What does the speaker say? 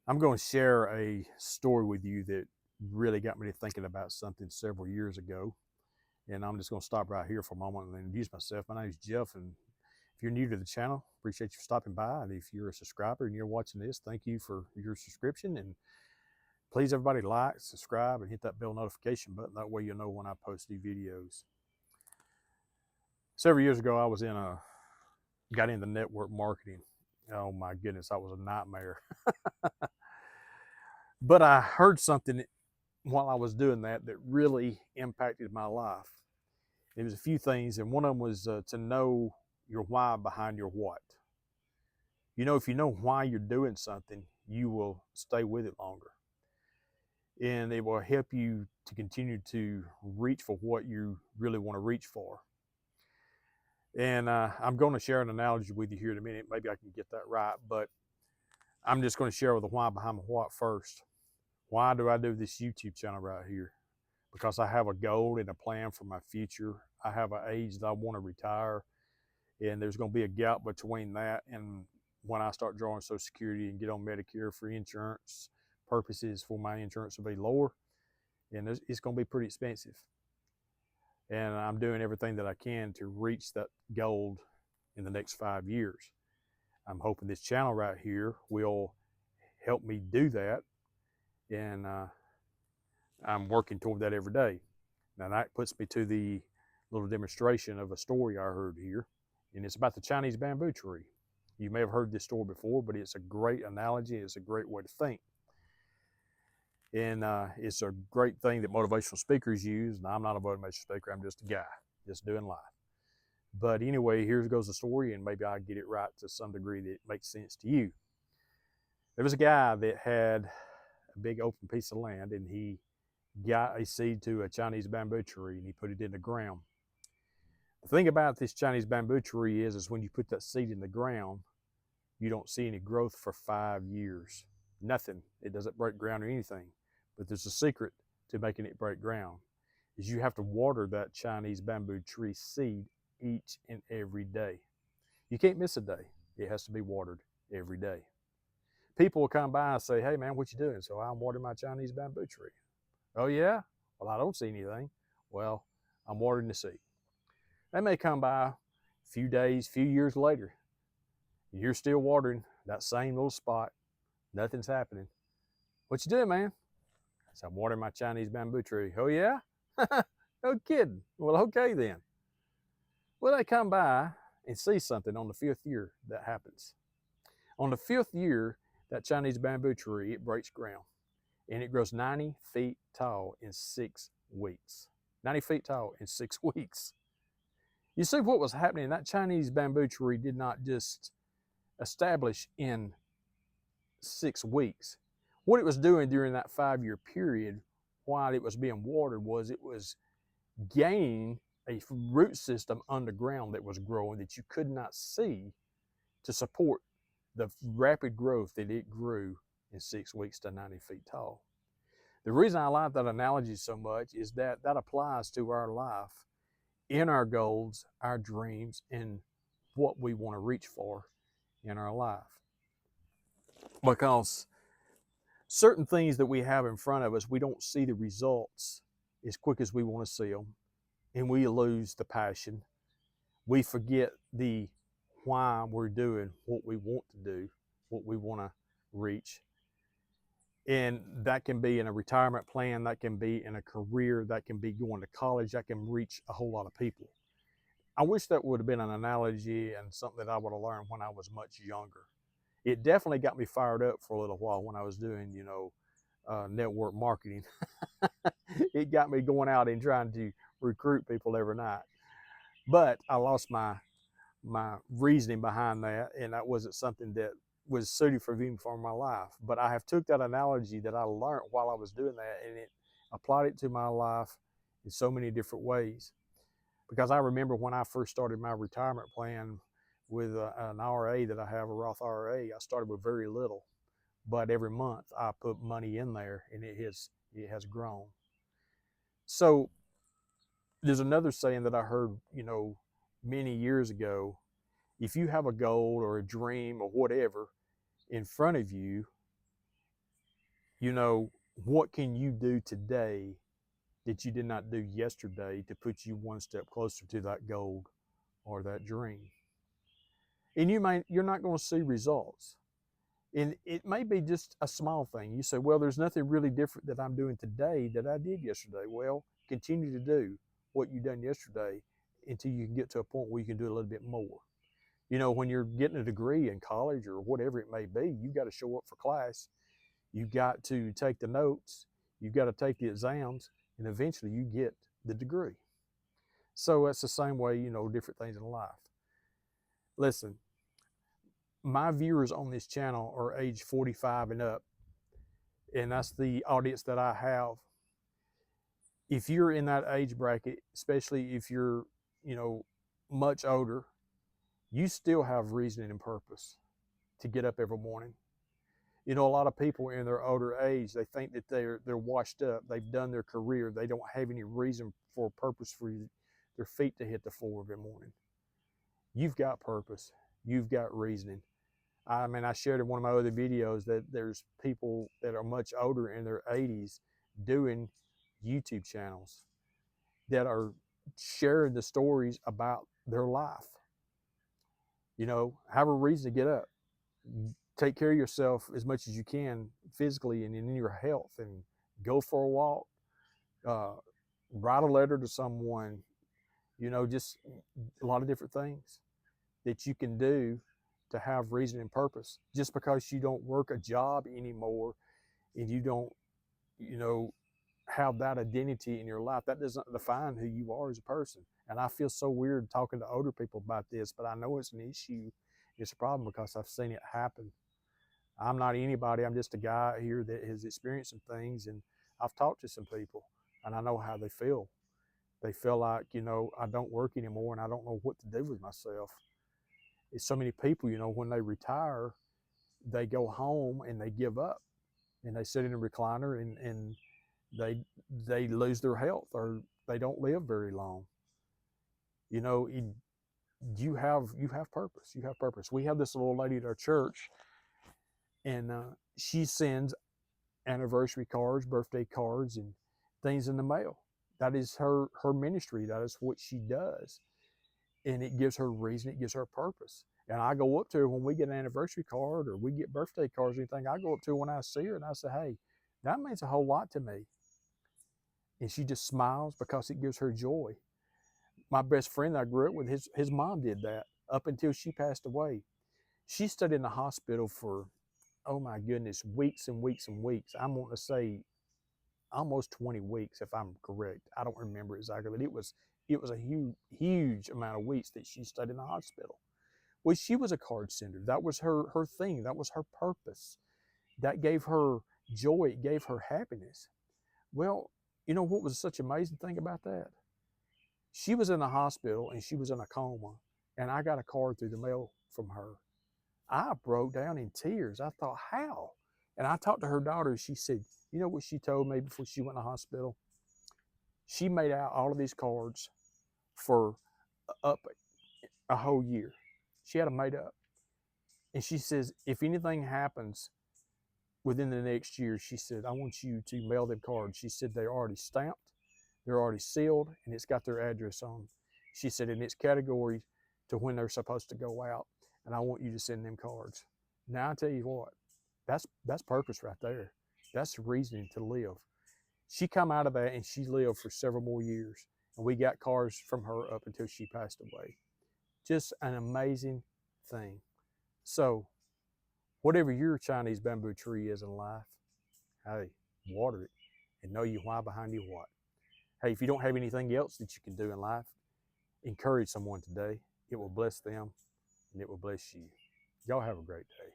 I'm going to share a story with you that really got me to thinking about something several years ago. And I'm just going to stop right here for a moment and introduce myself. My name is Jeff. And if you're new to the channel, appreciate you stopping by. And if you're a subscriber and you're watching this, thank you for your subscription. And please, everybody, like, subscribe, and hit that bell notification button. That way you'll know when I post new videos. Several years ago, got into network marketing. Oh my goodness, that was a nightmare. But I heard something while I was doing that really impacted my life. It was a few things, and one of them was to know your why behind your what. If you know why you're doing something, you will stay with it longer, and it will help you to continue to reach for what you really want to reach for. And I'm going to share an analogy with you here in a minute. Maybe I can get that right, but I'm just going to share with the why behind my what first. Why do I do this YouTube channel right here? Because I have a goal and a plan for my future. I have an age that I want to retire, and there's going to be a gap between that and when I start drawing Social Security and get on Medicare for insurance purposes, for my insurance to be lower, and it's going to be pretty expensive. And I'm doing everything that I can to reach that goal in the next 5 years. I'm hoping this channel right here will help me do that, and I'm working toward that every day. Now that puts me to the little demonstration of a story I heard here, and it's about the Chinese bamboo tree. You may have heard this story before, but it's a great analogy. It's a great way to think. And it's a great thing that motivational speakers use. And I'm not a motivational speaker. I'm just a guy, just doing life. But anyway, here goes the story, and maybe I get it right to some degree that makes sense to you. There was a guy that had a big open piece of land, and he got a seed to a Chinese bamboo tree, and he put it in the ground. The thing about this Chinese bamboo tree is when you put that seed in the ground, you don't see any growth for 5 years. Nothing. It doesn't break ground or anything. But there's a secret to making it break ground, is you have to water that Chinese bamboo tree seed each and every day. You can't miss a day. It has to be watered every day. People will come by and say, "Hey man, what you doing?" So I'm watering my Chinese bamboo tree. "Oh yeah? Well, I don't see anything." "Well, I'm watering the seed." They may come by a few days, few years later, and you're still watering that same little spot. Nothing's happening. "What you doing, man?" I said, "I'm watering my Chinese bamboo tree." "Oh yeah? No kidding. Well, okay then." Well, they come by and see something on the 5th year that happens. On the 5th year, that Chinese bamboo tree, it breaks ground, and it grows 90 feet tall in 6 weeks. 90 feet tall in 6 weeks. You see what was happening? That Chinese bamboo tree did not just establish in 6 weeks. What it was doing during that 5-year period while it was being watered was it was gaining a root system underground that was growing that you could not see to support the rapid growth that it grew in 6 weeks to 90 feet tall. The reason I like that analogy so much is that that applies to our life, in our goals, our dreams, and what we want to reach for in our life. Because certain things that we have in front of us, we don't see the results as quick as we want to see them, and we lose the passion. We forget the why we're doing what we want to do, what we want to reach. And that can be in a retirement plan, that can be in a career, that can be going to college, that can reach a whole lot of people. I wish that would have been an analogy and something that I would have learned when I was much younger. It definitely got me fired up for a little while when I was doing, network marketing. It got me going out and trying to recruit people every night. But I lost my reasoning behind that, and that wasn't something that was suited for me for my life. But I have took that analogy that I learned while I was doing that, and it applied it to my life in so many different ways. Because I remember when I first started my retirement plan with an RA that I have, a Roth RA, I started with very little, but every month I put money in there, and it has grown. So there's another saying that I heard, many years ago. If you have a goal or a dream or whatever in front of you, You know, what can you do today that you did not do yesterday to put you one step closer to that goal or that dream? And you're not going to see results. And it may be just a small thing. You say, well, there's nothing really different that I'm doing today that I did yesterday. Well, continue to do what you done yesterday until you can get to a point where you can do a little bit more. You know, when you're getting a degree in college or whatever it may be, you've got to show up for class. You've got to take the notes. You've got to take the exams, and eventually you get the degree. So it's the same way, you know, different things in life. Listen, my viewers on this channel are age 45 and up, and that's the audience that I have. If you're in that age bracket, especially if you're, you know, much older, you still have reason and purpose to get up every morning. You know, a lot of people in their older age, they think that they're washed up. They've done their career. They don't have any reason for purpose for their feet to hit the floor every morning. You've got purpose. You've got reasoning. I mean, I shared in one of my other videos that there's people that are much older in their 80s doing YouTube channels that are sharing the stories about their life. You know, have a reason to get up. Take care of yourself as much as you can physically and in your health, and go for a walk, write a letter to someone, you know, just a lot of different things that you can do to have reason and purpose. Just because you don't work a job anymore and you don't, you know, have that identity in your life, that doesn't define who you are as a person. And I feel so weird talking to older people about this, but I know it's an issue. It's a problem because I've seen it happen. I'm not anybody. I'm just a guy here that has experienced some things, and I've talked to some people, and I know how they feel. They feel like, you know, I don't work anymore and I don't know what to do with myself. It's so many people, you know, when they retire, they go home and they give up, and they sit in a recliner, and they lose their health, or they don't live very long. You know, you have purpose. You have purpose. We have this little lady at our church, and she sends anniversary cards, birthday cards, and things in the mail. That is her ministry. That is what she does, and it gives her reason. It gives her purpose. And I go up to her when we get an anniversary card or we get birthday cards or anything. I go up to her when I see her and I say, "Hey, that means a whole lot to me." And she just smiles because it gives her joy. My best friend that I grew up with, his mom did that up until she passed away. She stayed in the hospital for, oh my goodness, weeks and weeks and weeks. I'm wanting to say almost 20 weeks, if I'm correct. I don't remember exactly, but it was a huge amount of weeks that she stayed in the hospital. Well, she was a card sender. That was her thing. That was her purpose. That gave her joy. It gave her happiness. Well, you know what was such an amazing thing about that? She was in the hospital and she was in a coma, and I got a card through the mail from her. I broke down in tears. I thought, how? And I talked to her daughter. She said, you know what she told me before she went to the hospital? She made out all of these cards for up a whole year. She had them made up. And she says, if anything happens within the next year, she said, I want you to mail them cards. She said, they're already stamped, they're already sealed, and it's got their address on. She said, and it's categories to when they're supposed to go out, and I want you to send them cards. Now, I tell you what, that's purpose right there. That's reasoning to live. She come out of that and she lived for several more years, and we got cards from her up until she passed away. Just an amazing thing. So, whatever your Chinese bamboo tree is in life, hey, water it and know your why behind your what. Hey, if you don't have anything else that you can do in life, encourage someone today. It will bless them and it will bless you. Y'all have a great day.